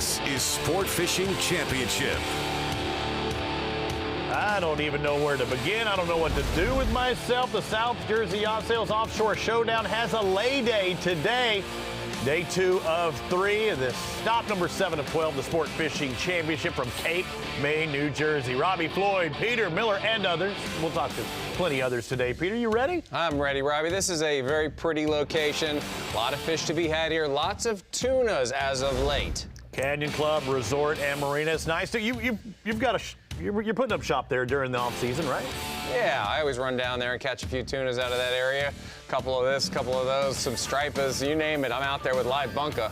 This is Sport Fishing Championship. I don't even know where to begin. I don't know what to do with myself. The South Jersey Yacht Sales Offshore Showdown has a lay day today. Day 2 of 3 of this stop number 7 of 12, the Sport Fishing Championship from Cape May, New Jersey. Robbie Floyd, Peter Miller, and others. We'll talk to plenty others today. Peter, you ready? I'm ready, Robbie. This is a very pretty location. A lot of fish to be had here. Lots of tunas as of late. Canyon Club Resort and Marina. It's nice. You've got you're putting up shop there during the off season, right? Yeah, I always run down there and catch a few tunas out of that area. A couple of this, a couple of those, some stripers, you name it. I'm out there with live bunker.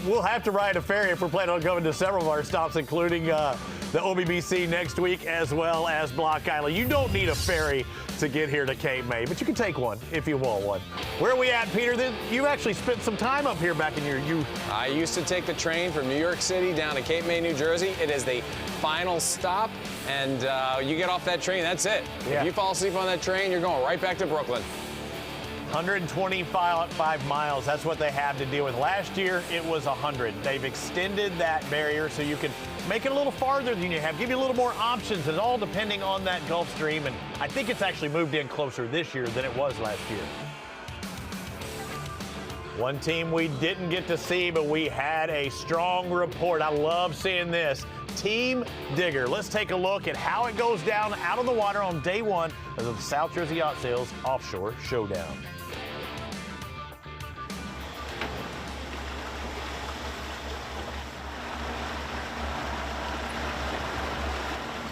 We'll have to ride a ferry if we're planning on going to several of our stops, including the OBBC next week, as well as Block Island. You don't need a ferry to get here to Cape May, but you can take one if you want one. Where are we at, Peter? You actually spent some time up here back in your youth. I used to take the train from New York City down to Cape May, New Jersey. It is the final stop, and you get off that train, that's it. Yeah. If you fall asleep on that train, you're going right back to Brooklyn. 125 miles, that's what they have to deal with. Last year, it was 100. They've extended that barrier so you can make it a little farther than you have, give you a little more options. It's all depending on that Gulf Stream, and I think it's actually moved in closer this year than it was last year. One team we didn't get to see, but we had a strong report. I love seeing this. Team Digger. Let's take a look at how it goes down out of the water on day 1 of the South Jersey Yacht Sales Offshore Showdown.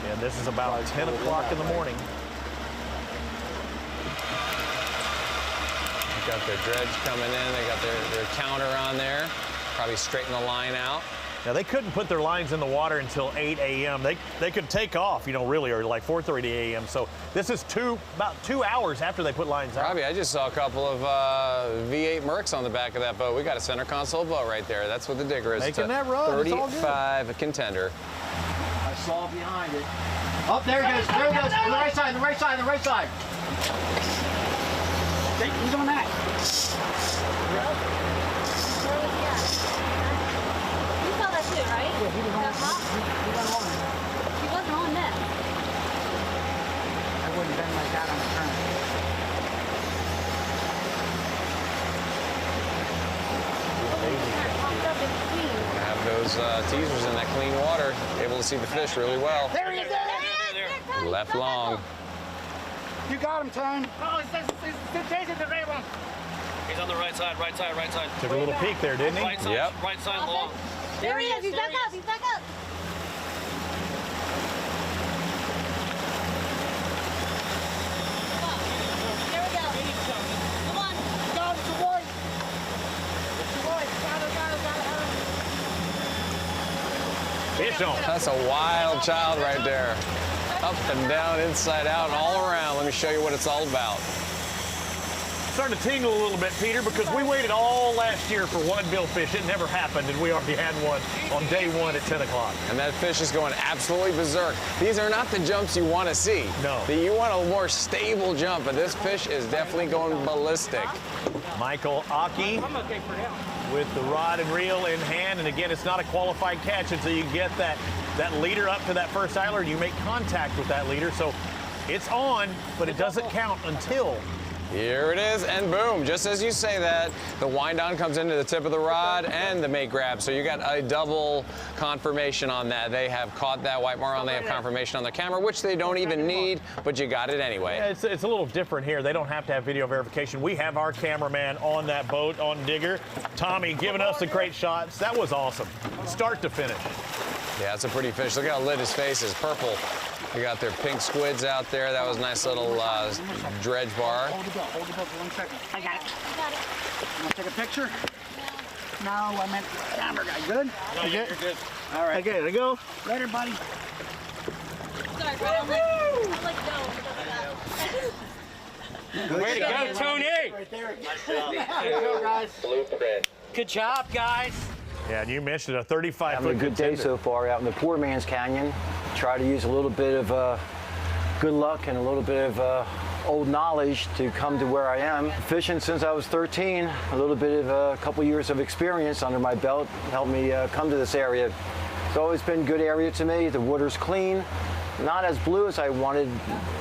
And this is about 10 o'clock in the morning. Got their dredge coming in. They got their counter on there. Probably straighten the line out. Now, they couldn't put their lines in the water until 8 a.m. They could take off, really, or like 4:30 a.m. So this is about 2 hours after they put lines out. Robbie, I just saw a couple of V8 Mercs on the back of that boat. We got a center console boat right there. That's what the Digger is. Making that run. 35 contender. I saw behind it. Oh, there he goes. There he goes. On the right side. The right side. The right side. He's on that. You saw that too, right? Yeah, he was on. He went on. He wasn't on that. I wouldn't bend like that on the turn. Have those teasers in that clean water, able to see the fish really well. There he is. There. Left long. You got him, Tone. Oh, he's chasing the right one. He's on the right side, right side, right side. Took a little peek there, didn't he? Right side, Yep. right side long. There he is. He's back up. He's back up. Come on. There we go. Come on. Got him, it's a white. It's a white. Got it. Fish on. That's a wild child right there. Up and down, inside out, and all around. Let me show you what it's all about. Starting to tingle a little bit, Peter, because we waited all last year for one billfish. It never happened, and we already had one on day 1 at 10 o'clock. And that fish is going absolutely berserk. These are not the jumps you want to see. No. You want a more stable jump, but this fish is definitely going ballistic. Michael Aki with the rod and reel in hand, and again, it's not a qualified catch until you get that leader up to that first isler and you make contact with that leader. So it's on, but it doesn't count until. Here it is, and boom, just as you say that, the wind down comes into the tip of the rod and the mate grab. So you got a double confirmation on that. They have caught that white marlin. They have confirmation on their camera, which they don't even need, but you got it anyway. Yeah, it's a little different here. They don't have to have video verification. We have our cameraman on that boat on Digger. Tommy giving us the great shots. That was awesome, start to finish. Yeah, it's a pretty fish. Look how lit his face is, purple. We got their pink squids out there. That was a nice little dredge bar. Hold the boat for 1 second. I got it. Got it. You want to take a picture? No, I meant the camera guy. Good? No, you're good. All right. Okay, there you go. Later, buddy. Sorry, bro. I'm like, no. Way to go, Tony! Right there. There you go, guys. Good job, guys. Yeah, and you mentioned a 35-foot Having a good day contender. so far out in the Poor Man's Canyon. Try to use a little bit of good luck and a little bit of old knowledge to come to where I am. Fishing since I was 13, a little bit of a couple years of experience under my belt helped me come to this area. It's always been a good area to me. The water's clean, not as blue as I wanted,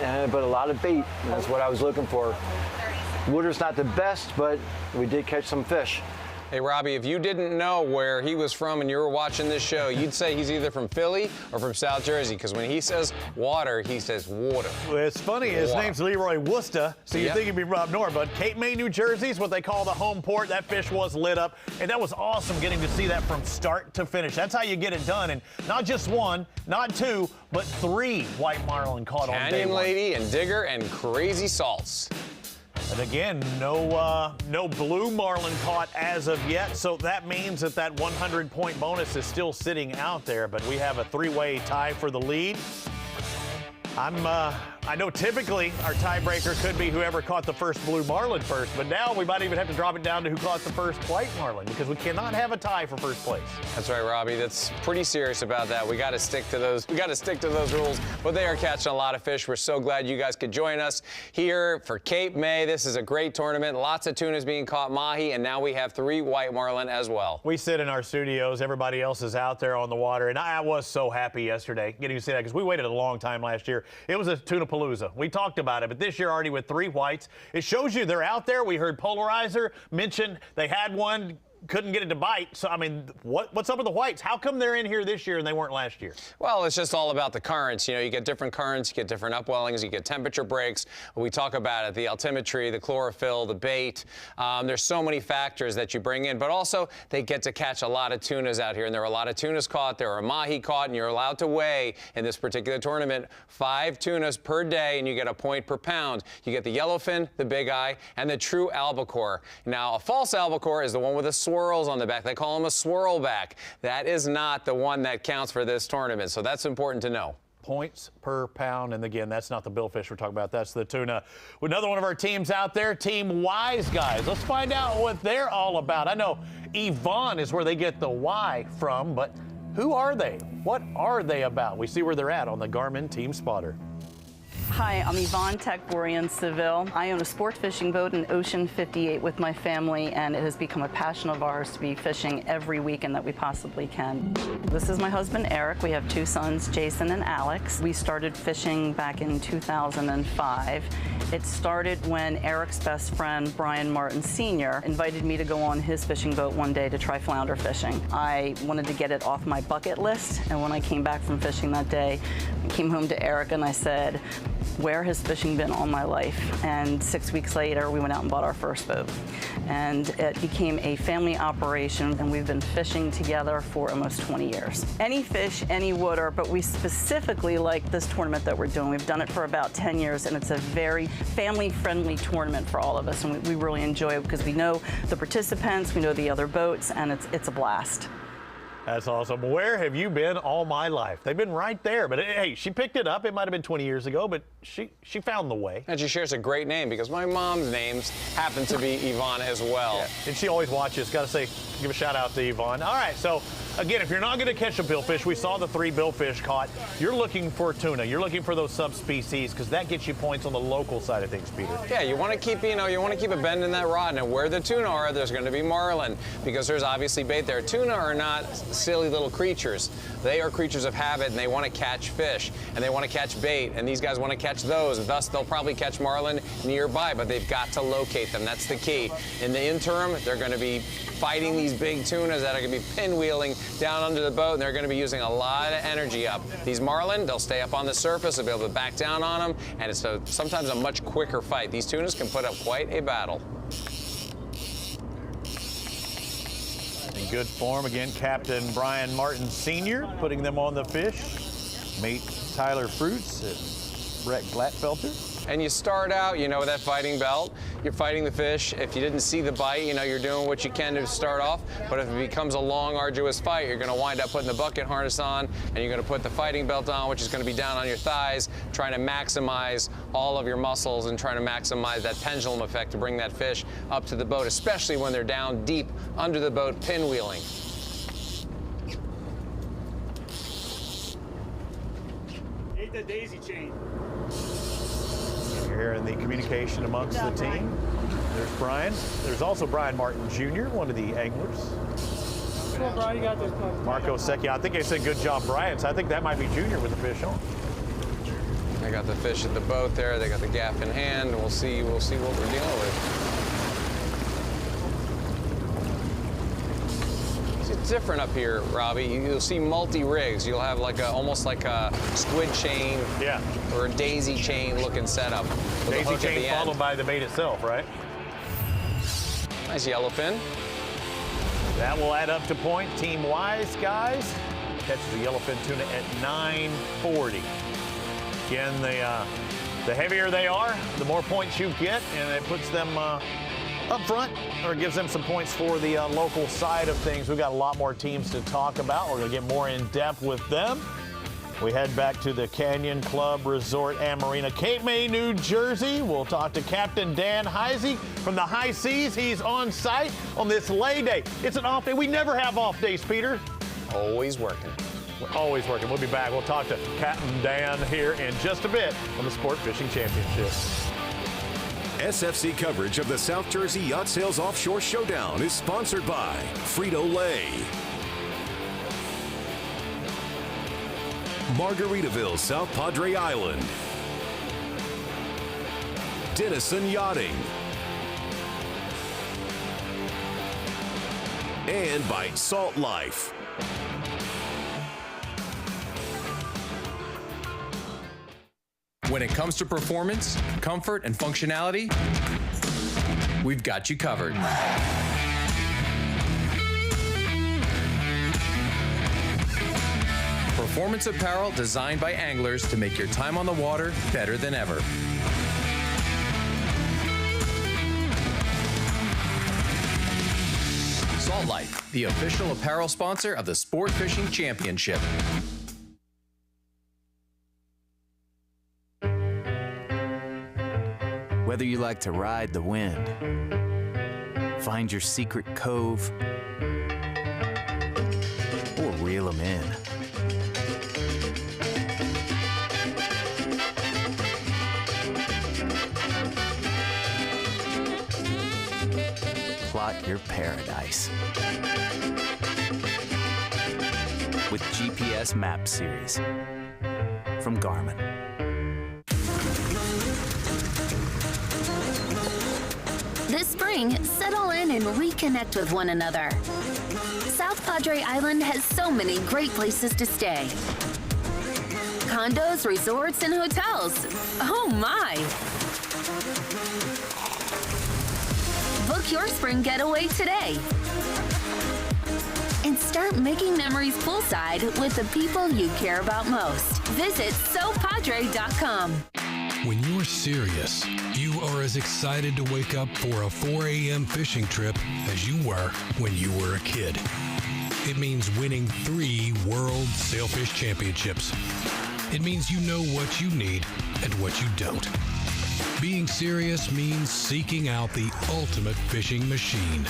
but a lot of bait. That's what I was looking for. Water's not the best, but we did catch some fish. Hey, Robbie, if you didn't know where he was from and you were watching this show, you'd say he's either from Philly or from South Jersey, because when he says water, he says water. Well, it's funny, his name's Leroy Worcester, so you think he'd be from up north, but Cape May, New Jersey is what they call the home port. That fish was lit up, and that was awesome getting to see that from start to finish. That's how you get it done, and not just one, not two, but 3 white marlin caught on day Canyon one. Lady and Digger and Crazy Salts. And again, no blue marlin caught as of yet, so that means that 100-point bonus is still sitting out there, but we have a 3-way tie for the lead. I know typically our tiebreaker could be whoever caught the first blue marlin first, but now we might even have to drop it down to who caught the first white marlin, because we cannot have a tie for first place. That's right, Robbie. That's pretty serious about that. We got to stick to those. We got to stick to those rules. But they are catching a lot of fish. We're so glad you guys could join us here for Cape May. This is a great tournament. Lots of tunas being caught, mahi, and now we have 3 white marlin as well. We sit in our studios. Everybody else is out there on the water, and I was so happy yesterday getting to see that, because we waited a long time last year. It was a tuna palooza. We talked about it, but this year already with 3 whites. It shows you they're out there. We heard Polarizer mention they had one, couldn't get it to bite. So, I mean, what's up with the whites? How come they're in here this year and they weren't last year? Well, it's just all about the currents. You know, you get different currents, you get different upwellings, you get temperature breaks. We talk about it, the altimetry, the chlorophyll, the bait. There's so many factors that you bring in, but also they get to catch a lot of tunas out here, and there are a lot of tunas caught. There are mahi caught, and you're allowed to weigh in this particular tournament 5 tunas per day, and you get a point per pound. You get the yellowfin, the big eye, and the true albacore. Now, a false albacore is the one with the swirls on the back. They call them a swirl back. That is not the one that counts for this tournament, so that's important to know. Points per pound, and again, that's not the billfish we're talking about. That's the tuna. Another one of our teams out there, Team Wise Guys. Let's find out what they're all about. I know Yvonne is where they get the Y from, but who are they? What are they about? We see where they're at on the Garmin Team Spotter. Hi, I'm Yvonne Tekborian Seville. I own a sport fishing boat in Ocean 58 with my family, and it has become a passion of ours to be fishing every weekend that we possibly can. This is my husband, Eric. We have 2 sons, Jason and Alex. We started fishing back in 2005. It started when Eric's best friend, Brian Martin Sr., invited me to go on his fishing boat one day to try flounder fishing. I wanted to get it off my bucket list, and when I came back from fishing that day, I came home to Eric and I said, where has fishing been all my life? And 6 weeks later, we went out and bought our first boat. And it became a family operation, and we've been fishing together for almost 20 years. Any fish, any water, but we specifically like this tournament that we're doing. We've done it for about 10 years, and it's a very family-friendly tournament for all of us, and we really enjoy it because we know the participants, we know the other boats, and it's a blast. That's awesome. Where have you been all my life? They've been right there, but hey, she picked it up. It might have been 20 years ago, but she found the way. And she shares a great name because my mom's names happen to be Yvonne as well. Yeah. And she always watches. Got to say, give a shout out to Yvonne. All right, so again, if you're not going to catch a billfish, we saw the 3 billfish caught. You're looking for tuna. You're looking for those subspecies because that gets you points on the local side of things, Peter. Yeah, you want to keep, you want to keep a bend in that rod. And where the tuna are, there's going to be marlin because there's obviously bait there. Tuna are not silly little creatures. They are creatures of habit, and they want to catch fish, and they want to catch bait, and these guys want to catch those. Thus, they'll probably catch marlin nearby, but they've got to locate them. That's the key. In the interim, they're going to be fighting these big tunas that are going to be pinwheeling down under the boat, and they're going to be using a lot of energy up. These marlin, they'll stay up on the surface, they'll be able to back down on them, and it's sometimes a much quicker fight. These tunas can put up quite a battle. In good form, again, Captain Brian Martin Sr. putting them on the fish. Mate Tyler Fruits and Brett Glatfelter. And you start out, with that fighting belt. You're fighting the fish. If you didn't see the bite, you're doing what you can to start off. But if it becomes a long, arduous fight, you're going to wind up putting the bucket harness on, and you're going to put the fighting belt on, which is going to be down on your thighs, trying to maximize all of your muscles and trying to maximize that pendulum effect to bring that fish up to the boat, especially when they're down deep under the boat pinwheeling. Ate the daisy chain. You're hearing the communication amongst the team. There's Brian. There's also Brian Martin Jr., one of the anglers. Come on, Brian, you got this. Marco Secchia. I think they said good job, Brian. So I think that might be Junior with the fish on. They got the fish at the boat there. They got the gaff in hand. We'll see what we're dealing with. It's different up here, Robbie. You'll see multi-rigs. You'll have like almost like a squid chain or a daisy chain looking setup. Daisy chain followed by the bait itself, right? Nice yellowfin. That will add up to point. Team Wise, guys, catches a yellowfin tuna at 940. Again, the heavier they are, the more points you get, and it puts them up front, or gives them some points for the local side of things. We've got a lot more teams to talk about. We're going to get more in depth with them. We head back to the Canyon Club Resort and Marina, Cape May, New Jersey. We'll talk to Captain Dan Heisey from the High Seas. He's on site on this lay day. It's an off day. We never have off days, Peter. Always working. We're always working. We'll be back. We'll talk to Captain Dan here in just a bit on the Sport Fishing Championship. SFC coverage of the South Jersey Yacht Sales Offshore Showdown is sponsored by Frito-Lay, Margaritaville, South Padre Island, Denison Yachting, and by Salt Life. When it comes to performance, comfort, and functionality, we've got you covered. Performance apparel designed by anglers to make your time on the water better than ever. Salt Life, the official apparel sponsor of the Sport Fishing Championship. Whether you like to ride the wind, find your secret cove, or reel them in. Plot your paradise with GPS Map Series from Garmin. This spring, settle in and reconnect with one another. South Padre Island has so many great places to stay. Condos, resorts, and hotels. Oh my! Book your spring getaway today. And start making memories poolside with the people you care about most. Visit SoPadre.com. When you're serious, you are as excited to wake up for a 4 a.m. fishing trip as you were when you were a kid. It means winning 3 World Sailfish Championships. It means you know what you need and what you don't. Being serious means seeking out the ultimate fishing machine,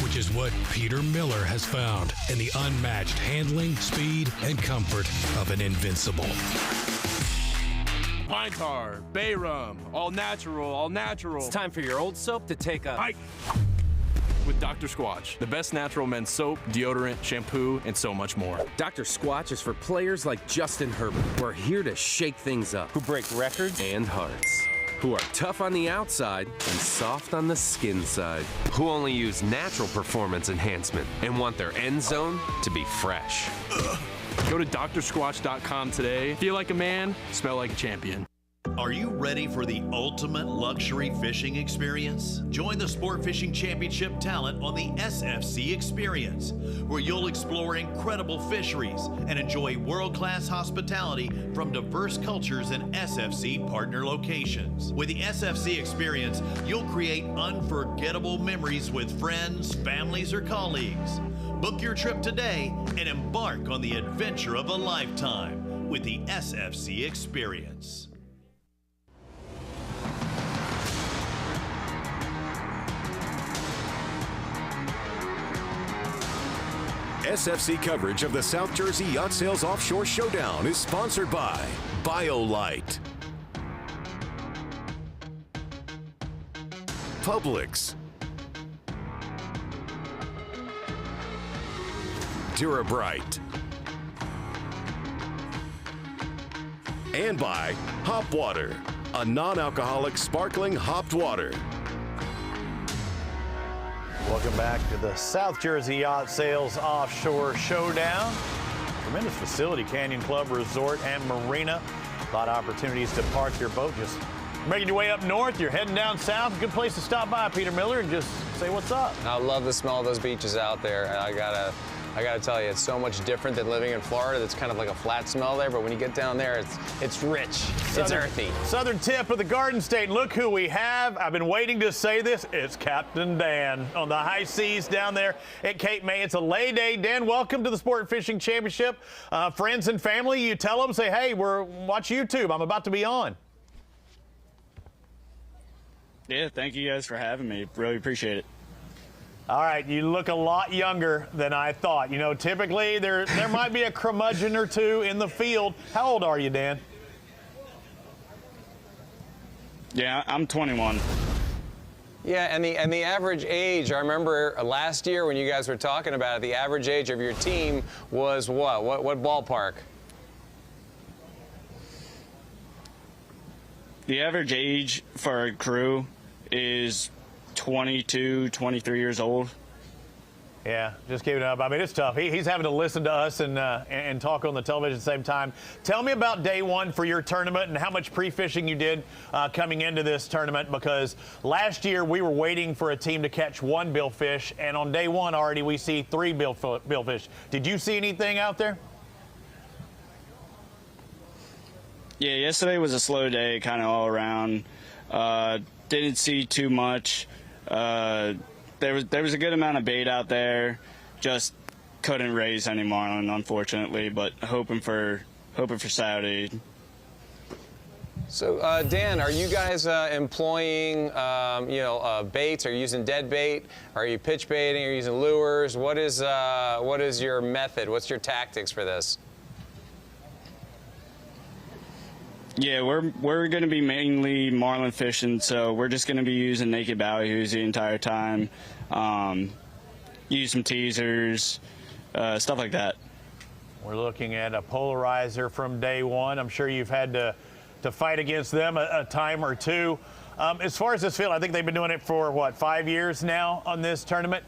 which is what Peter Miller has found in the unmatched handling, speed, and comfort of an Invincible. Pine tar, bay rum, all natural, all natural. It's time for your old soap to take a hike with Dr. Squatch, the best natural men's soap, deodorant, shampoo, and so much more. Dr. Squatch is for players like Justin Herbert, who are here to shake things up, who break records and hearts, who are tough on the outside and soft on the skin side, who only use natural performance enhancement and want their end zone to be fresh. Go to drsquatch.com today. Feel like a man, smell like a champion. Are you ready for the ultimate luxury fishing experience? Join the Sport Fishing Championship talent on the SFC Experience, where you'll explore incredible fisheries and enjoy world-class hospitality from diverse cultures and SFC partner locations. With the SFC Experience, you'll create unforgettable memories with friends, families, or colleagues. Book your trip today and embark on the adventure of a lifetime with the SFC Experience. SFC coverage of the South Jersey Yacht Sales Offshore Showdown is sponsored by BioLite, Publix, Durabright, and by Hop Water, a non-alcoholic sparkling hopped water. Welcome back to the South Jersey Yacht Sales Offshore Showdown. Tremendous facility, Canyon Club Resort and Marina. A lot of opportunities to park your boat. Just making your way up north, you're heading down south. Good place to stop by, Peter Miller, and just say what's up. I love the smell of those beaches out there. I gotta tell you, it's so much different than living in Florida. It's kind of like a flat smell there, but when you get down there, it's rich. It's earthy. Southern tip of the Garden State. Look who we have. I've been waiting to say this. It's Captain Dan on the high seas down there at Cape May. It's a lay day. Dan, welcome to the Sport Fishing Championship. Friends and family, you tell them, say, hey, watch YouTube. I'm about to be on. Yeah, thank you guys for having me. Really appreciate it. All right, you look a lot younger than I thought. You know, typically there might be a curmudgeon or two in the field. How old are you, Dan? Yeah, I'm 21. Yeah, and the average age, I remember last year when you guys were talking about it, the average age of your team was what? What ballpark? The average age for our crew is 22, 23 years old. Yeah, just keeping up. I mean, it's tough. He's having to listen to us and talk on the television at the same time. Tell me about day one for your tournament and how much pre-fishing you did coming into this tournament, because last year we were waiting for a team to catch one billfish, and on day one already we see 3 billfish. Did you see anything out there? Yeah, yesterday was a slow day kind of all around. Didn't see too much. There was a good amount of bait out there, just couldn't raise any marlin, unfortunately, but hoping for Saturday. So, Dan, are you guys employing, baits? Are you using dead bait? Are you pitch baiting? Are you using lures? What is your method? What's your tactics for this? Yeah, we're going to be mainly marlin fishing, so we're just going to be using naked ballyhoos the entire time. Use some teasers, stuff like that. We're looking at a polarizer from day one. I'm sure you've had to fight against them a time or two. As far as this field, I think they've been doing it for, what, 5 years now on this tournament.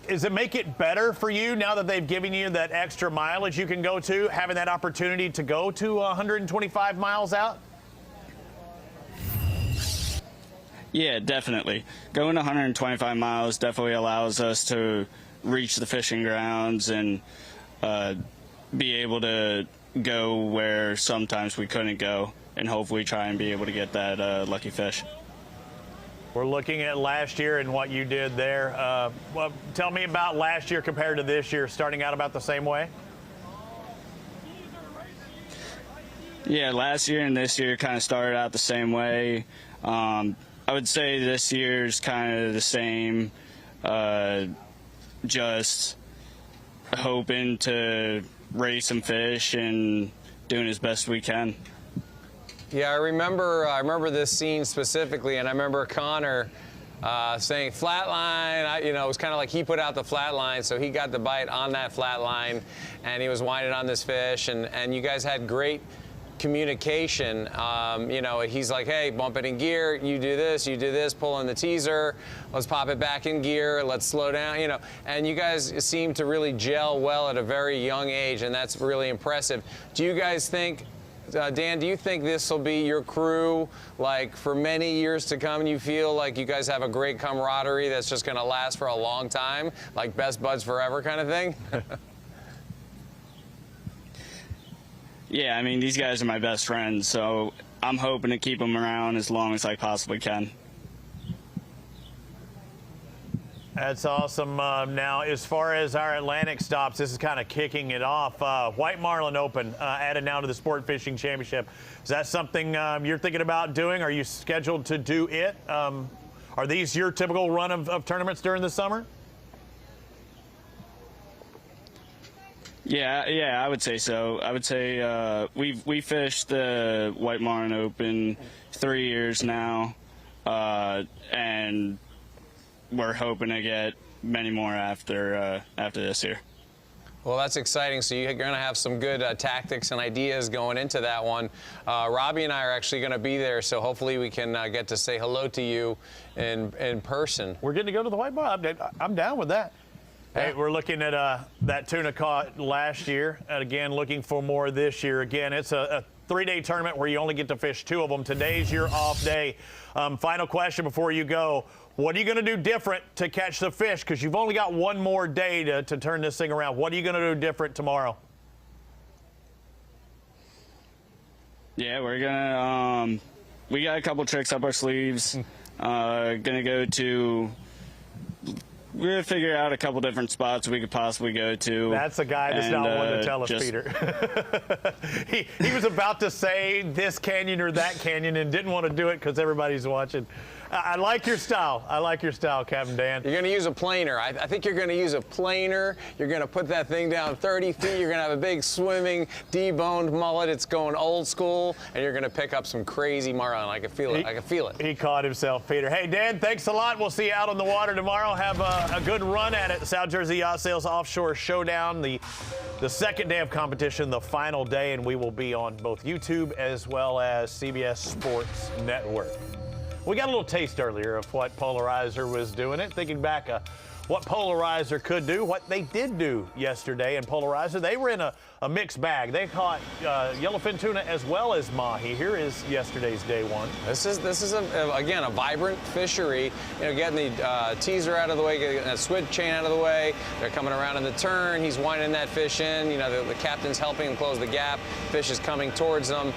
Does it make it better for you now that they've given you that extra mileage you can go to, having that opportunity to go to 125 miles out? Yeah, definitely. Going 125 miles definitely allows us to reach the fishing grounds and be able to go where sometimes we couldn't go, and hopefully try and be able to get that lucky fish. We're looking at last year and what you did there. Well, tell me about last year compared to this year, starting out about the same way. Yeah, last year and this year kind of started out the same way. I would say this year's kind of the same, just hoping to raise some fish and doing as best we can. Yeah, I remember this scene specifically, and I remember Connor saying flat line. It was kind of like he put out the flat line, so he got the bite on that flat line, and he was winding on this fish, and you guys had great communication. He's like, hey, bump it in gear, you do this, pull in the teaser, let's pop it back in gear, let's slow down, and you guys seem to really gel well at a very young age, and that's really impressive. Do you guys think, Dan, do you think this will be your crew, like, for many years to come? You feel like you guys have a great camaraderie that's just going to last for a long time, like best buds forever kind of thing? Yeah, I mean, these guys are my best friends, so I'm hoping to keep them around as long as I possibly can. That's awesome. Now, as far as our Atlantic stops, this is kind of kicking it off. White Marlin Open added now to the Sport Fishing Championship. Is that something you're thinking about doing? Are you scheduled to do it? Are these your typical run of tournaments during the summer? Yeah, I would say so. I would say we fished the White Marlin Open 3 years now, and we're hoping to get many more after this year. Well, that's exciting. So you're going to have some good tactics and ideas going into that one. Robbie and I are actually going to be there, so hopefully we can get to say hello to you in person. We're getting to go to the white bar. I'm down with that. Hey, we're looking at that tuna caught last year, and again, looking for more this year. Again, it's a 3-day tournament where you only get to fish 2 of them. Today's your off day. Final question before you go. What are you going to do different to catch the fish? Because you've only got 1 more day to turn this thing around. What are you going to do different tomorrow? Yeah, we're going to we got a couple tricks up our sleeves. We're going to figure out a couple different spots we could possibly go to. That's a guy that's not one to tell us, Peter. he was about to say this canyon or that canyon and didn't want to do it because everybody's watching. I like your style. I like your style, Captain Dan. You're going to use a planer. I think you're going to use a planer. You're going to put that thing down 30 feet. You're going to have a big swimming, deboned mullet. It's going old school, and you're going to pick up some crazy marlin. I can feel it. I can feel it. He caught himself, Peter. Hey, Dan, thanks a lot. We'll see you out on the water tomorrow. Have a good run at it. South Jersey Yacht Sales Offshore Showdown, the second day of competition, the final day, and we will be on both YouTube as well as CBS Sports Network. We got a little taste earlier of what Polarizer was doing it, thinking back what Polarizer could do, what they did do yesterday. And Polarizer, they were in a mixed bag. They caught yellowfin tuna as well as mahi. Here is yesterday's day one. This is again a vibrant fishery. You know, getting the teaser out of the way, getting that squid chain out of the way. They're coming around in the turn. He's winding that fish in. You know, the captain's helping him close the gap. Fish is coming towards them.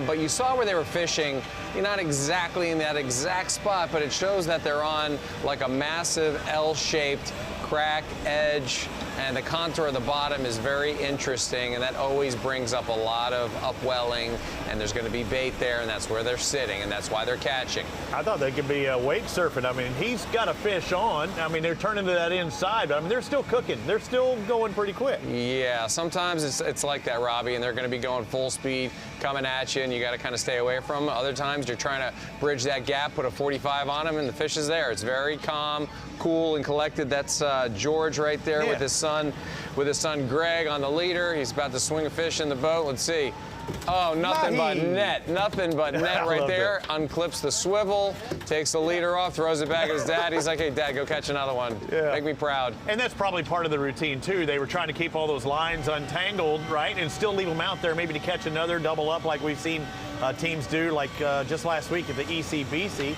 But you saw where they were fishing. You're not exactly in that exact spot, but it shows that they're on like a massive L-shaped crack edge, and the contour of the bottom is very interesting, and that always brings up a lot of upwelling, and there's going to be bait there, and that's where they're sitting, and that's why they're catching. I thought they could be wake surfing. I mean, he's got a fish on. I mean, they're turning to that inside, but I mean, they're still cooking. They're still going pretty quick. Yeah, sometimes it's like that, Robbie, and they're going to be going full speed, coming at you, and you got to kind of stay away from them. Other times you're trying to bridge that gap, put a 45 on them, and the fish is there. It's very calm, cool, and collected. That's George right there with his son Greg on the leader. He's about to swing a fish in the boat. Let's see. Oh, nothing but net. Nothing but net right there. Unclips the swivel, takes the leader off, throws it back at his dad. He's like, hey, Dad, go catch another one. Yeah. Make me proud. And that's probably part of the routine, too. They were trying to keep all those lines untangled, right, and still leave them out there maybe to catch another double up like we've seen teams do, like just last week at the ECBC.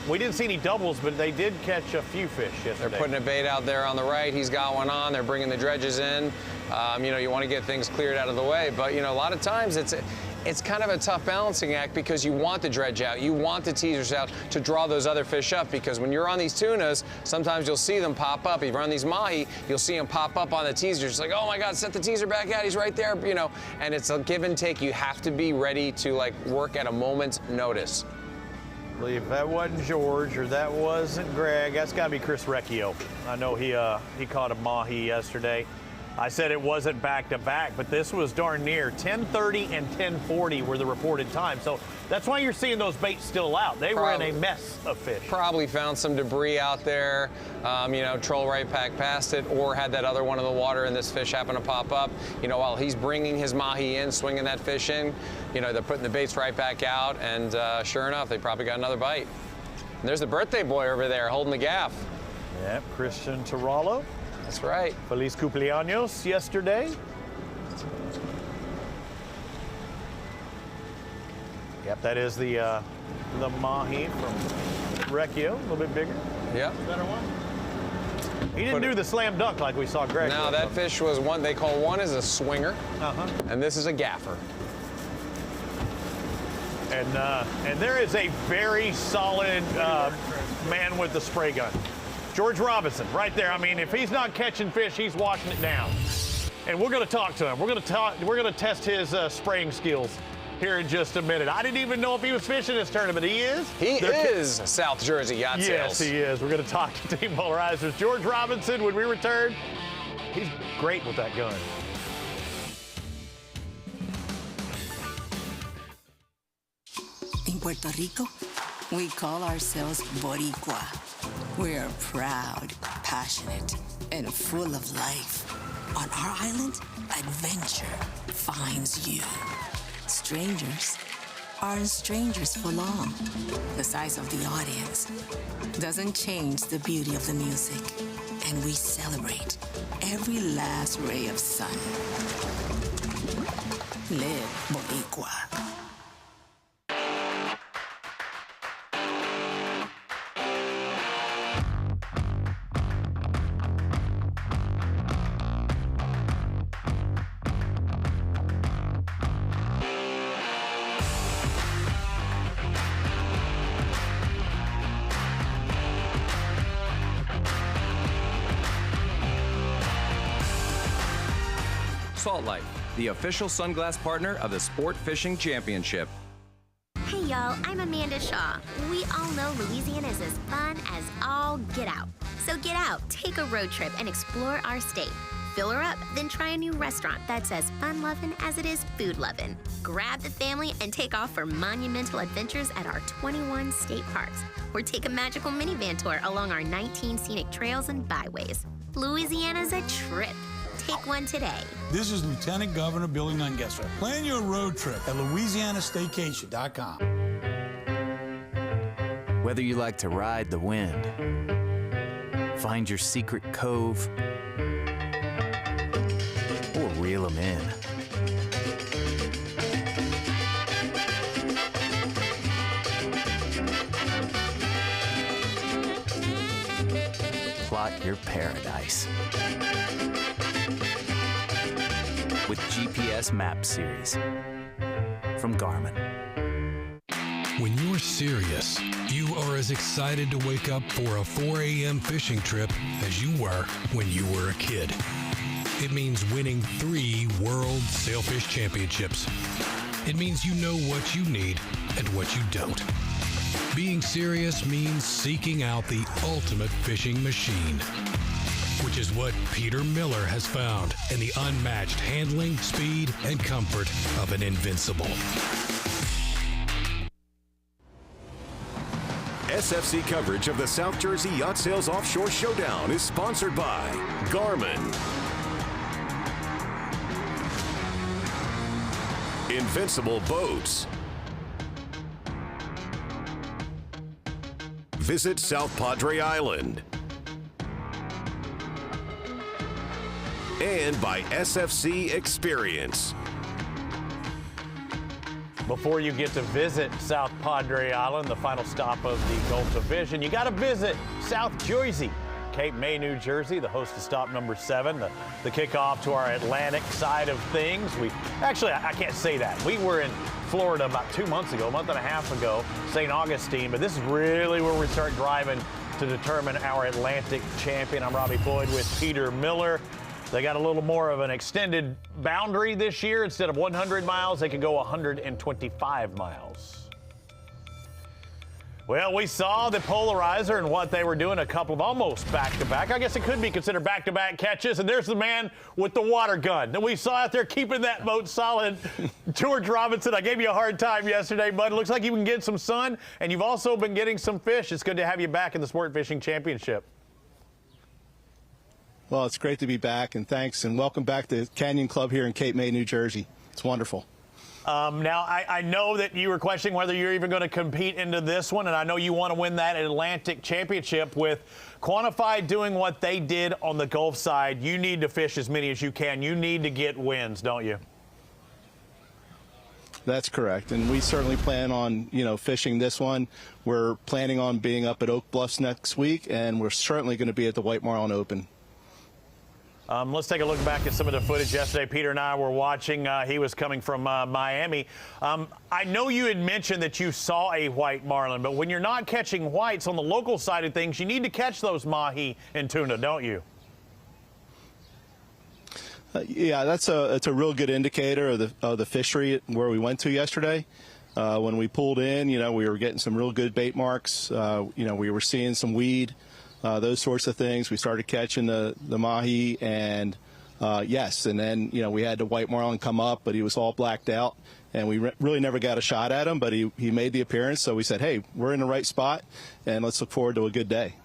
We didn't see any doubles, but they did catch a few fish yesterday. They're putting a bait out there on the right. He's got one on. They're bringing the dredges in. You know, you want to get things cleared out of the way, but you know, a lot of times it's kind of a tough balancing act because you want the dredge out, you want the teasers out to draw those other fish up, because when you're on these tunas, sometimes you'll see them pop up. If you're on these mahi, you'll see them pop up on the teasers. It's like, oh my God, set the teaser back out. He's right there, you know, and it's a give and take. You have to be ready to like work at a moment's notice. I believe that wasn't George or that wasn't Greg. That's got to be Chris Recchio. I know he caught a mahi yesterday. I said it wasn't back-to-back, but this was darn near. 10:30 and 10:40 were the reported time. So that's why you're seeing those baits still out. They were in a mess of fish. Probably found some debris out there, you know, troll right back past it, or had that other one in the water and this fish happened to pop up. You know, while he's bringing his mahi in, swinging that fish in, you know, they're putting the baits right back out, and sure enough, they probably got another bite. And there's the birthday boy over there holding the gaff. Yep, Christian Tarallo. That's right. Feliz cumpleaños yesterday. Yep, that is the mahi from Recchio, a little bit bigger. Yep. Better one. He didn't do the slam dunk like we saw Greg. No, that fish was one, they call one is a swinger, and this is a gaffer. And there is a very solid man with the spray gun. George Robinson, right there. I mean, if he's not catching fish, he's washing it down. And we're going to talk to him. We're going to test his spraying skills here in just a minute. I didn't even know if he was fishing this tournament. He is. He is South Jersey Yacht Sales. Yes, he is. We're going to talk to Team Polarizers. George Robinson, when we return, he's great with that gun. In Puerto Rico, we call ourselves Boricua. We're proud, passionate, and full of life. On our island, adventure finds you. Strangers aren't strangers for long. The size of the audience doesn't change the beauty of the music, and we celebrate every last ray of sun. Live Boricua. Salt Life, the official sunglass partner of the Sport Fishing Championship. Hey y'all, I'm Amanda Shaw. We all know Louisiana is as fun as all get out. So get out, take a road trip, and explore our state. Fill her up, then try a new restaurant that's as fun-loving as it is food-loving. Grab the family and take off for monumental adventures at our 21 state parks. Or take a magical minivan tour along our 19 scenic trails and byways. Louisiana's a trip. Take one today. This is Lieutenant Governor Billy Nungesser. Plan your road trip at LouisianaStaycation.com. Whether you like to ride the wind, find your secret cove, or reel them in. Plot your paradise with GPS Map Series from Garmin. When you're serious, you are as excited to wake up for a 4 a.m. fishing trip as you were when you were a kid. It means winning 3 World Sailfish Championships. It means you know what you need and what you don't. Being serious means seeking out the ultimate fishing machine, which is what Peter Miller has found in the unmatched handling, speed, and comfort of an Invincible. SFC coverage of the South Jersey Yacht Sales Offshore Showdown is sponsored by Garmin, Invincible Boats, Visit South Padre Island, and by SFC Experience. Before you get to visit South Padre Island, the final stop of the Gulf Division, you got to visit South Jersey, Cape May, New Jersey, the host of stop number 7, the kickoff to our Atlantic side of things. I can't say that. We were in Florida about 2 months ago, a month and a half ago, St. Augustine, but this is really where we start driving to determine our Atlantic champion. I'm Robbie Floyd with Peter Miller. They got a little more of an extended boundary this year. Instead of 100 miles, they could go 125 miles. Well, we saw the polarizer and what they were doing, a couple of almost back-to-back. I guess it could be considered back-to-back catches. And there's the man with the water gun that we saw out there keeping that boat solid. George Robinson, I gave you a hard time yesterday, bud. It looks like you've been getting some sun, and you've also been getting some fish. It's good to have you back in the Sport Fishing Championship. Well, it's great to be back, and thanks, and welcome back to Canyon Club here in Cape May, New Jersey. It's wonderful. Now, I know that you were questioning whether you're even going to compete into this one, and I know you want to win that Atlantic Championship. With Quantified doing what they did on the Gulf side, you need to fish as many as you can. You need to get wins, don't you? That's correct, and we certainly plan on, fishing this one. We're planning on being up at Oak Bluffs next week, and we're certainly going to be at the White Marlin Open. Let's take a look back at some of the footage yesterday. Peter and I were watching. He was coming from Miami. I know you had mentioned that you saw a white marlin, but when you're not catching whites on the local side of things, you need to catch those mahi and tuna, don't you? Yeah, it's a real good indicator of the fishery where we went to yesterday. When we pulled in, we were getting some real good bait marks. We were seeing some weed. Those sorts of things. We started catching the mahi, and yes, and then we had the white marlin come up, but he was all blacked out, and we really never got a shot at him, but he made the appearance, so we said, hey, we're in the right spot, and let's look forward to a good day.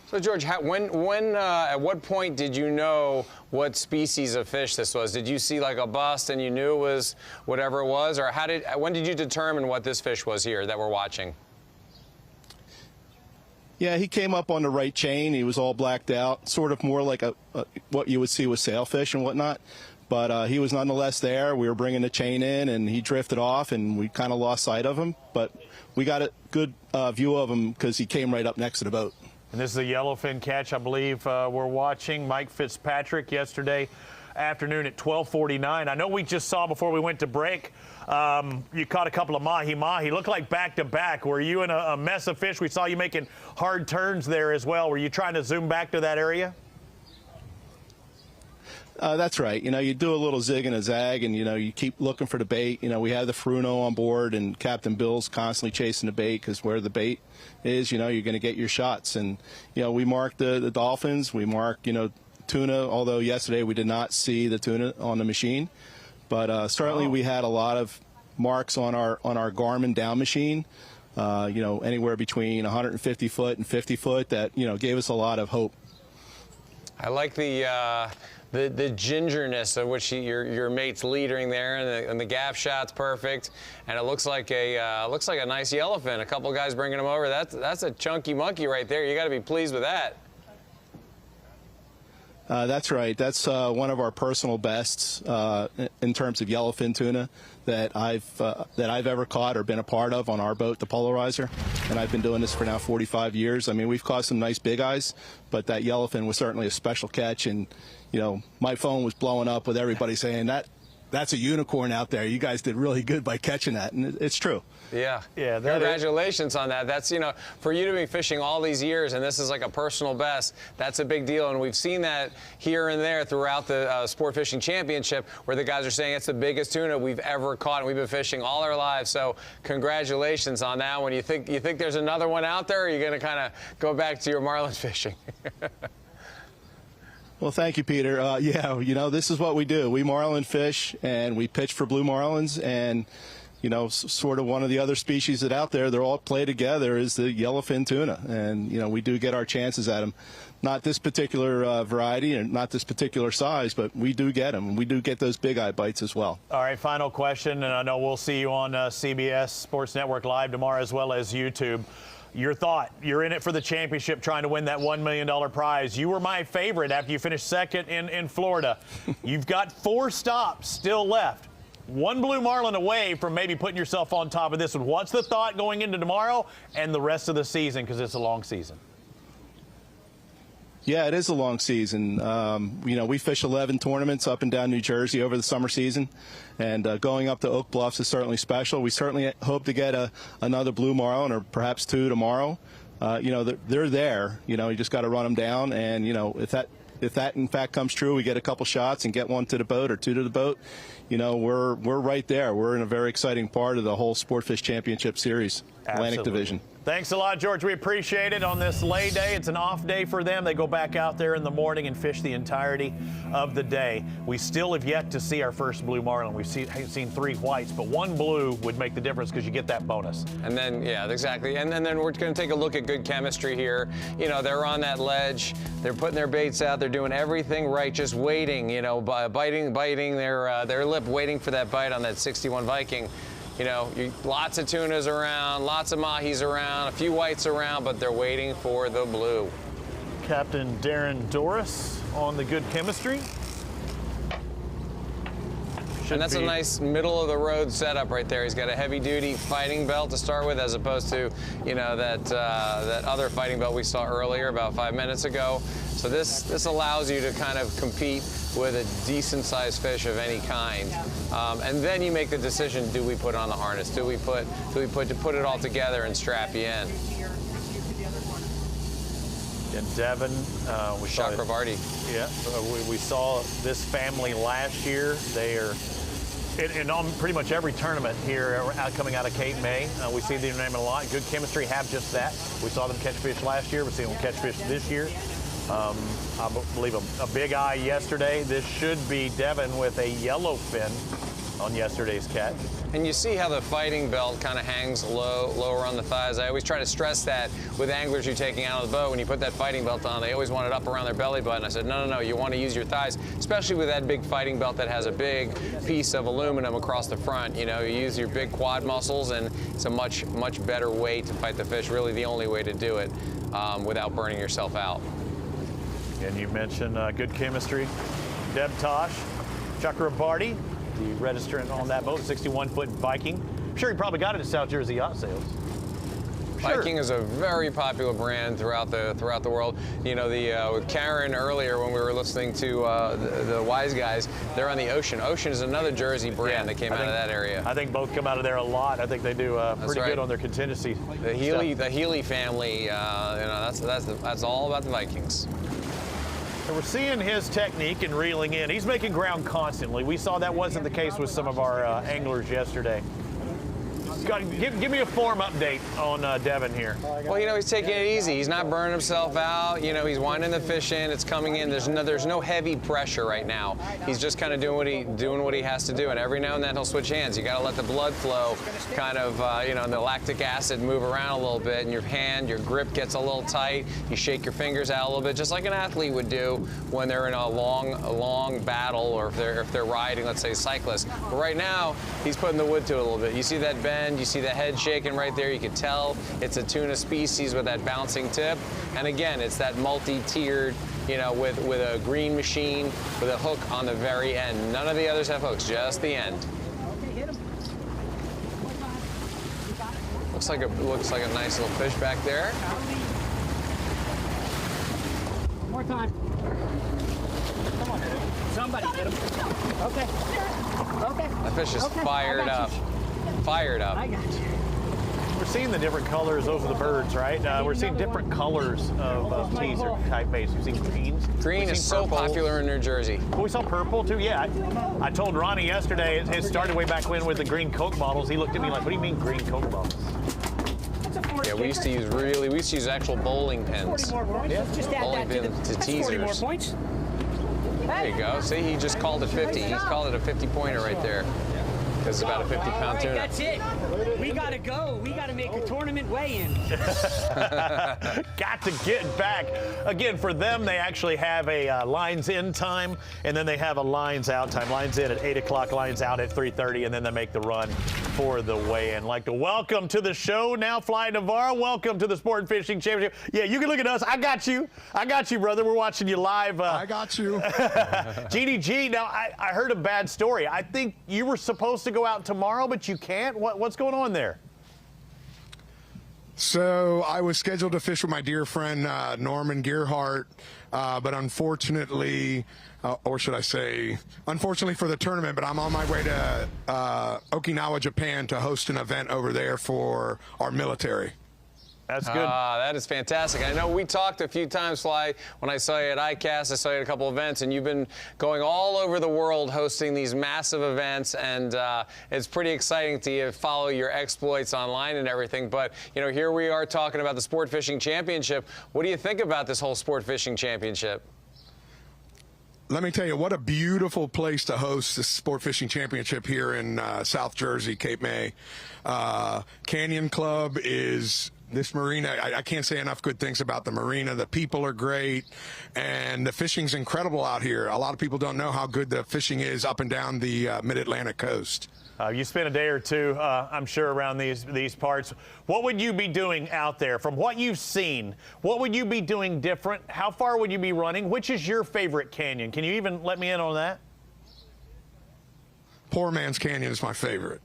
So George, at what point did you know what species of fish this was? Did you see like a bust and you knew it was whatever it was, or when did you determine what this fish was here that we're watching? Yeah, he came up on the right chain. He was all blacked out, sort of more like what you would see with sailfish and whatnot. But he was nonetheless there. We were bringing the chain in, and he drifted off, and we kind of lost sight of him. But we got a good view of him because he came right up next to the boat. And this is a yellowfin catch, I believe we're watching. Mike Fitzpatrick yesterday afternoon at 12:49. I know we just saw before we went to break, you caught a couple of mahi-mahi. Looked like back-to-back. Were you in a mess of fish? We saw you making hard turns there as well. Were you trying to zoom back to that area? That's right. You know, you do a little zig and a zag, and, you know, you keep looking for the bait. You know, we have the Fruno on board, and Captain Bill's constantly chasing the bait because where the bait is, you know, you're going to get your shots. And, you know, we marked the dolphins. We marked, you know, tuna, although yesterday we did not see the tuna on the machine. But certainly we had a lot of marks on our Garmin down machine, you know, anywhere between 150 foot and 50 foot that, you know, gave us a lot of hope. I like the gingerness of which your mate's leading there, and the gaff shot's perfect, and it looks like a nice yellowfin. A couple guys bringing him over. That's a chunky monkey right there. You got to be pleased with that. That's right. That's one of our personal bests in terms of yellowfin tuna that I've ever caught or been a part of on our boat, the Polarizer. And I've been doing this for now 45 years. I mean, we've caught some nice big eyes, but that yellowfin was certainly a special catch. And, you know, my phone was blowing up with everybody saying that's a unicorn out there. You guys did really good by catching that, and it's true. Yeah. Congratulations on that. That's, you know, for you to be fishing all these years, and this is like a personal best, that's a big deal. And we've seen that here and there throughout the Sport Fishing Championship, where the guys are saying it's the biggest tuna we've ever caught, and we've been fishing all our lives. So congratulations on that one. You think there's another one out there, or are you going to kind of go back to your marlin fishing? Well, thank you, Peter. Yeah, you know, this is what we do. We marlin fish, and we pitch for blue marlins, and, you know, sort of one of the other species that out there, they're all play together, is the yellowfin tuna. And, you know, we do get our chances at them. Not this particular variety and not this particular size, but we do get them. We do get those big eye bites as well. All right, final question, and I know we'll see you on CBS Sports Network Live tomorrow as well as YouTube. Your thought, you're in it for the championship trying to win that $1 million prize. You were my favorite after you finished second in Florida. You've got 4 stops still left. 1 blue marlin away from maybe putting yourself on top of this one. What's the thought going into tomorrow and the rest of the season, because it's a long season? Yeah, it is a long season. You know, we fish 11 tournaments up and down New Jersey over the summer season, and going up to Oak Bluffs is certainly special. We certainly hope to get another blue marlin or perhaps 2 tomorrow. You know, they're there. You know, you just got to run them down, and, you know, if that in fact comes true, we get a couple shots and get 1 to the boat or 2 to the boat. You know, we're right there. We're in a very exciting part of the whole Sportfish Championship Series, Atlantic Division. Thanks a lot, George. We appreciate it on this lay day. It's an off day for them. They go back out there in the morning and fish the entirety of the day. We still have yet to see our first blue marlin. We've seen 3 whites, but 1 blue would make the difference because you get that bonus. And then, yeah, exactly. And then we're going to take a look at good chemistry here. You know, they're on that ledge. They're putting their baits out. They're doing everything right, just waiting, you know, biting their lip, waiting for that bite on that 61 Viking. You know, lots of tunas around, lots of mahis around, a few whites around, but they're waiting for the blue. Captain Darren Doris on the good chemistry. And that's a nice middle-of-the-road setup right there. He's got a heavy-duty fighting belt to start with, as opposed to, you know, that other fighting belt we saw earlier about 5 minutes ago. So this allows you to kind of compete with a decent-sized fish of any kind, and then you make the decision: do we put on the harness? Do we put it all together and strap you in? And Devin, we saw Chakravarti. Yeah, we saw this family last year. They are in on pretty much every tournament here coming out of Cape May. We see their name a lot. Good chemistry, have just that. We saw them catch fish last year. We're seeing them catch fish this year. I believe a big eye yesterday. This should be Devin with a yellowfin. on yesterday's catch. And you see how the fighting belt kind of hangs lower on the thighs. I always try to stress that with anglers you're taking out of the boat. When you put that fighting belt on, they always want it up around their belly button. I said, no, you want to use your thighs, especially with that big fighting belt that has a big piece of aluminum across the front. You know, you use your big quad muscles, and it's a much better way to fight the fish, really the only way to do it without burning yourself out. And you mentioned good chemistry. Deb Tosh, Chuck Rabarty, the registrant on that boat, 61-foot Viking. I'm sure he probably got it at South Jersey Yacht Sales. Viking is a very popular brand throughout the world. You know, with Karen earlier when we were listening to the Wise Guys, they're on the Ocean. Ocean is another Jersey brand that came out of that area. I think both come out of there a lot. I think they do pretty good on their contingency. The Healy family, you know, that's all about the Vikings. And we're seeing his technique in reeling in. He's making ground constantly. We saw that wasn't the case with some of our anglers yesterday. Give me a form update on Devin here. Well, you know, he's taking it easy. He's not burning himself out. You know, he's winding the fish in. It's coming in. There's no heavy pressure right now. He's just kind of doing what he has to do. And every now and then he'll switch hands. You got to let the blood flow, kind of, you know, the lactic acid move around a little bit. And your grip gets a little tight. You shake your fingers out a little bit, just like an athlete would do when they're in a long battle, or if they're riding, let's say, cyclists. But right now, he's putting the wood to it a little bit. You see that bend. You see the head shaking right there. You can tell it's a tuna species with that bouncing tip. And again, it's that multi-tiered, you know, with a green machine with a hook on the very end. None of the others have hooks, just the end. Looks like a nice little fish back there. One more time. Come on, somebody get him. Okay. That fish is fired up. Fired up. I got you. We're seeing the different colors over the birds, right? We're seeing different colors of teaser type baits. We've seen greens. Green is so popular in New Jersey. Well, we saw purple too. Yeah, I told Ronnie yesterday. It started way back when with the green Coke bottles. He looked at me like, "What do you mean green Coke bottles?" Yeah, we used to use actual bowling pins. Yeah, just add bowling that pins to teasers. 40 more points. There you go. See, he just called it 50. He's called it a 50-pointer right there. It's about a 50-pound tuna. That's it. We got to go. We got to make a tournament weigh-in. Got to get back. Again, for them, they actually have a lines in time, and then they have a lines out time. Lines in at 8 o'clock, lines out at 3:30, and then they make the run for the weigh-in. Like to welcome to the show now, Fly Navarro. Welcome to the Sport Fishing Championship. Yeah, you can look at us. I got you, brother. We're watching you live. I got you. GDG, now I heard a bad story. I think you were supposed to go out tomorrow, but you can't. What's going on there? So I was scheduled to fish with my dear friend Norman Gearhart, but unfortunately, or should I say, unfortunately for the tournament, but I'm on my way to Okinawa, Japan to host an event over there for our military. That's good. That is fantastic. I know we talked a few times, Fly, when I saw you at ICAST. I saw you at a couple events, and you've been going all over the world hosting these massive events, and it's pretty exciting to follow your exploits online and everything. But, you know, here we are talking about the Sport Fishing Championship. What do you think about this whole Sport Fishing Championship? Let me tell you, what a beautiful place to host the Sport Fishing Championship here in South Jersey, Cape May. Canyon Club is... This marina, I can't say enough good things about the marina. The people are great, and the fishing's incredible out here. A lot of people don't know how good the fishing is up and down the mid-Atlantic coast. You spent a day or two, I'm sure, around these parts. What would you be doing out there? From what you've seen, what would you be doing different? How far would you be running? Which is your favorite canyon? Can you even let me in on that? Poor Man's Canyon is my favorite.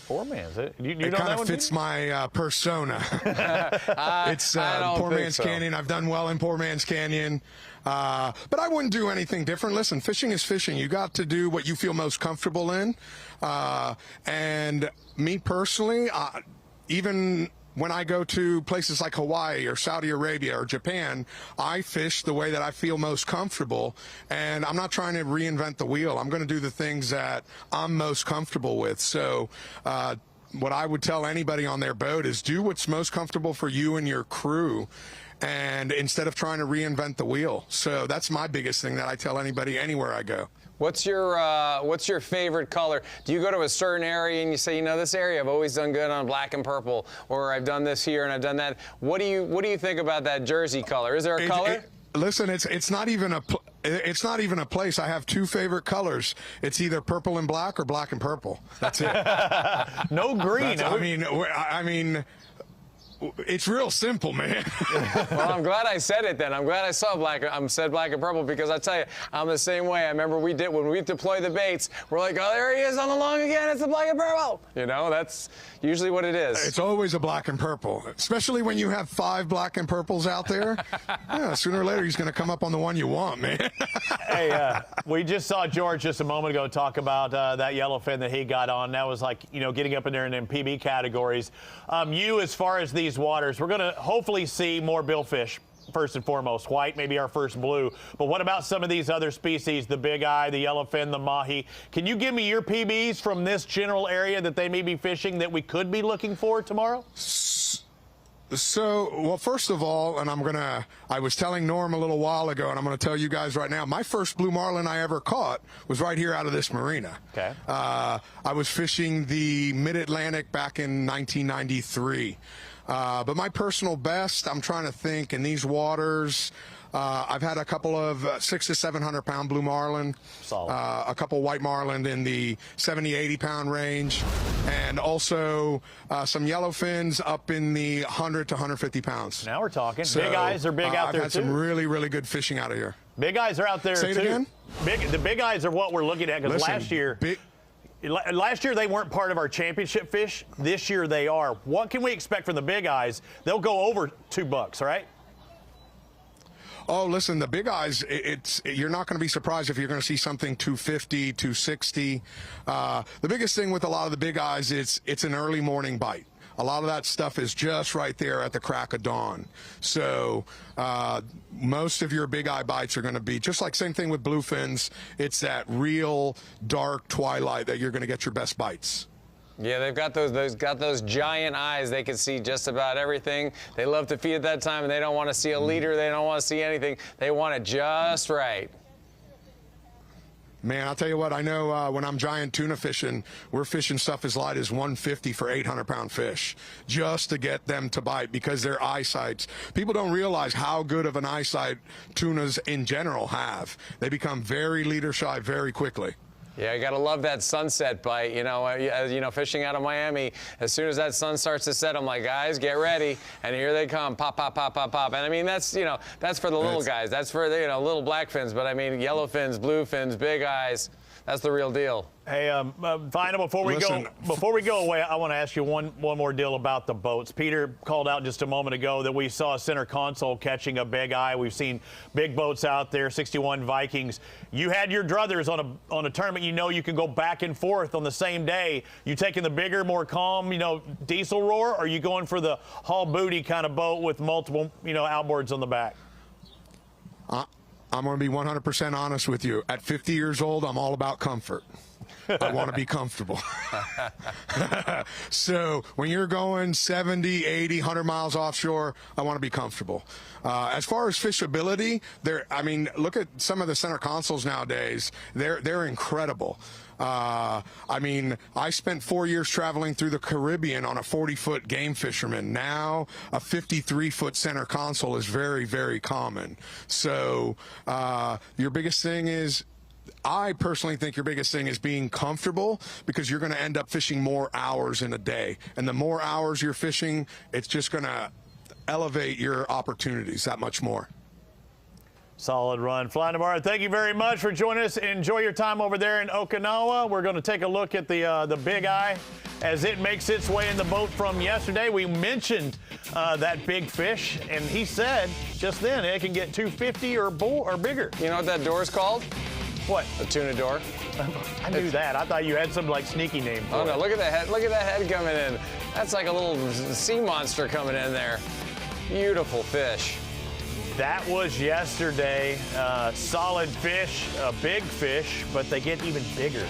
Poor Man's, it kind of fits my persona. It's Poor Man's Canyon. I've done well in Poor Man's Canyon, but I wouldn't do anything different. Listen, fishing is fishing. You got to do what you feel most comfortable in. And me personally, even when I go to places like Hawaii or Saudi Arabia or Japan, I fish the way that I feel most comfortable, and I'm not trying to reinvent the wheel. I'm going to do the things that I'm most comfortable with. So what I would tell anybody on their boat is do what's most comfortable for you and your crew, and instead of trying to reinvent the wheel. So that's my biggest thing that I tell anybody anywhere I go. What's your favorite color? Do you go to a certain area and you say, you know, this area I've always done good on black and purple, or I've done this here and I've done that? What do you think about that jersey color? Is there a color? Listen, it's not even a place. I have two favorite colors. It's either purple and black or black and purple. That's it. No green. I mean, it's real simple, man. Well, I'm glad I said it then. I'm glad I said black and purple, because I tell you, I'm the same way. I remember when we deploy the baits, we're like, oh, there he is on the long again. It's the black and purple. You know, that's usually what it is. It's always a black and purple, especially when you have 5 black and purples out there. Yeah, sooner or later he's going to come up on the one you want, man. Hey, we just saw George just a moment ago talk about that yellowfin that he got on. That was like, you know, getting up in there in them PB categories. You, as far as these waters, we're going to hopefully see more billfish first and foremost. White, maybe our first blue. But what about some of these other species, the big eye, the yellowfin, the mahi? Can you give me your PBs from this general area that they may be fishing that we could be looking for tomorrow? So, well, first of all, and I was telling Norm a little while ago, and I'm going to tell you guys right now, my first blue marlin I ever caught was right here out of this marina. Okay. I was fishing the mid-Atlantic back in 1993. But my personal best, I'm trying to think, in these waters, I've had a couple of 600 to 700 pound blue marlin, a couple white marlin in the 70, 80 pound range, and also some yellowfins up in the 100 to 150 pounds. Now we're talking. So, big eyes are big out there, I've had some really, really good fishing out of here. Big eyes are out there, Say it too. again? The big eyes are what we're looking at, because last year they weren't part of our championship fish. This year they are. What can we expect from the big eyes? They'll go over $2, right? Oh, listen, the big eyes, you're not going to be surprised if you're going to see something 250, 260. The biggest thing with a lot of the big eyes is it's an early morning bite. A lot of that stuff is just right there at the crack of dawn. So most of your big eye bites are going to be just like same thing with bluefins. It's that real dark twilight that you're going to get your best bites. Yeah, they've got those giant eyes. They can see just about everything. They love to feed at that time, and they don't want to see a leader. They don't want to see anything. They want it just right. Man, I'll tell you what, I know when I'm giant tuna fishing, we're fishing stuff as light as 150 for 800-pound fish just to get them to bite, because their eyesights, people don't realize how good of an eyesight tunas in general have. They become very leader shy very quickly. Yeah, you got to love that sunset bite. You know, fishing out of Miami, as soon as that sun starts to set, I'm like, guys, get ready. And here they come, pop, pop, pop, pop, pop. And I mean, that's for the little guys. That's for the, little black fins. But I mean, yellowfins, bluefins, big eyes, that's the real deal. Hey, final, before we go away, I want to ask you one more deal about the boats. Peter called out just a moment ago that we saw a center console catching a big eye. We've seen big boats out there, 61 Vikings. You had your druthers on a tournament. You know you can go back and forth on the same day. You taking the bigger, more calm, diesel roar, or are you going for the hull booty kind of boat with multiple, outboards on the back? I'm going to be 100% honest with you. At 50 years old, I'm all about comfort. I want to be comfortable. So when you're going 70, 80, 100 miles offshore, I want to be comfortable. As far as fishability, look at some of the center consoles nowadays. They're incredible. I spent 4 years traveling through the Caribbean on a 40-foot game fisherman. Now a 53-foot center console is very, very common. So your biggest thing is, I personally think your biggest thing is being comfortable, because you're going to end up fishing more hours in a day. And the more hours you're fishing, it's just going to elevate your opportunities that much more. Solid run. Fly Navarro, thank you very much for joining us. Enjoy your time over there in Okinawa. We're going to take a look at the big eye as it makes its way in the boat from yesterday. We mentioned that big fish, and he said just then it can get 250 or bigger. You know what that door is called? What? A tuna door. I knew that. I thought you had some sneaky name for it. Oh no, look at that head. Look at that head coming in. That's like a little sea monster coming in there. Beautiful fish. That was yesterday. Solid fish, a big fish, but they get even bigger.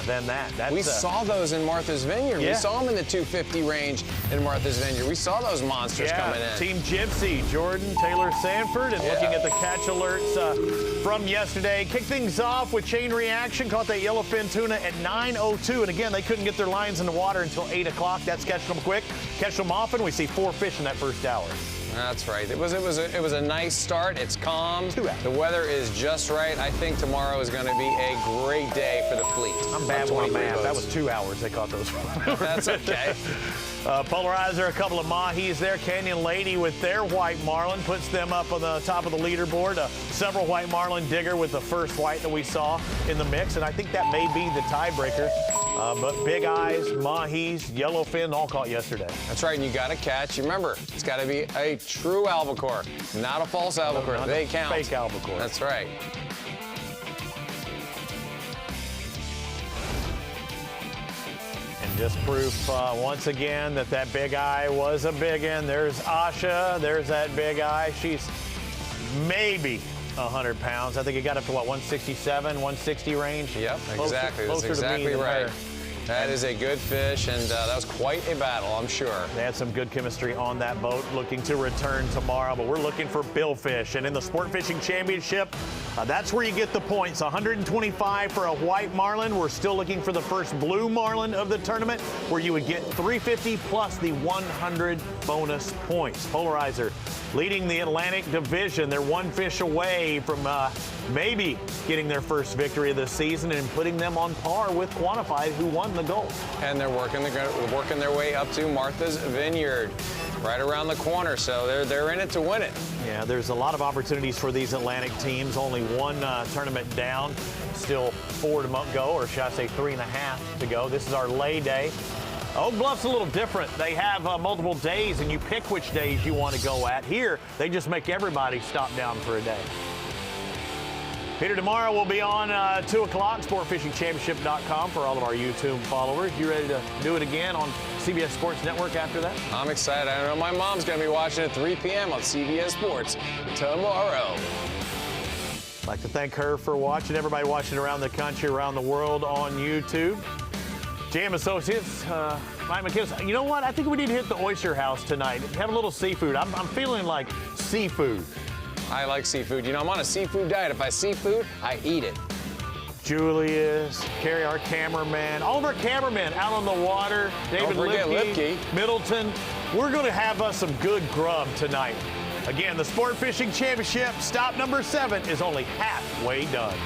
than that. We saw those in Martha's Vineyard. Yeah. We saw them in the 250 range in Martha's Vineyard. We saw those monsters coming in. Team Gypsy, Jordan, Taylor, Sanford, and looking at the catch alerts from yesterday. Kick things off with chain reaction. Caught that yellowfin tuna at 9:02, and again, they couldn't get their lines in the water until 8 o'clock. That's catching them quick. Catch them often. We see 4 fish in that first hour. That's right. It was a nice start. It's calm. The weather is just right. I think tomorrow is going to be a great day for the fleet. I'm bad with my math. That was 2 hours they caught those. That's okay. Polarizer, a couple of mahis there. Canyon Lady with their white marlin puts them up on the top of the leaderboard. Several white marlin digger with the first white that we saw in the mix, and I think that may be the tiebreaker. But big eyes, mahis, yellowfin, all caught yesterday. That's right, and you got to catch. Remember, it's got to be a true albacore, not a false albacore. No, they count. Fake albacore. That's right. And just proof once again that big eye was a big one. There's Asha. There's that big eye. She's maybe 100 pounds. I think it got up to, what, 167, 160 range? Yep, exactly. That's exactly right. That is a good fish, and that was quite a battle, I'm sure. They had some good chemistry on that boat, looking to return tomorrow, but we're looking for billfish. And in the Sport Fishing Championship, that's where you get the points. 125 for a white marlin. We're still looking for the first blue marlin of the tournament, where you would get 350 plus the 100 bonus points. Polarizer leading the Atlantic Division. They're 1 fish away from maybe getting their first victory of the season and putting them on par with Quantified, who won the gold. And they're working their way up to Martha's Vineyard, right around the corner. So they're in it to win it. Yeah, there's a lot of opportunities for these Atlantic teams. Only 1 tournament down, still 4 to go, or should I say 3.5 to go. This is our lay day. Oak Bluff's a little different. They have multiple days, and you pick which days you want to go at. Here, they just make everybody stop down for a day. Peter, tomorrow we'll be on 2 o'clock, sportfishingchampionship.com for all of our YouTube followers. You ready to do it again on CBS Sports Network after that? I'm excited. I know my mom's going to be watching at 3 p.m. on CBS Sports tomorrow. I'd like to thank her for watching, everybody watching around the country, around the world on YouTube. JM Associates, Mike McKiss. You know what? I think we need to hit the Oyster House tonight. Have a little seafood. I'm feeling like seafood. I like seafood. You know, I'm on a seafood diet. If I see food, I eat it. Julius, Carrie, our cameraman, all of our cameramen out on the water. David Lipke, Middleton. We're going to have us some good grub tonight. Again, the Sport Fishing Championship, stop number 7 is only halfway done.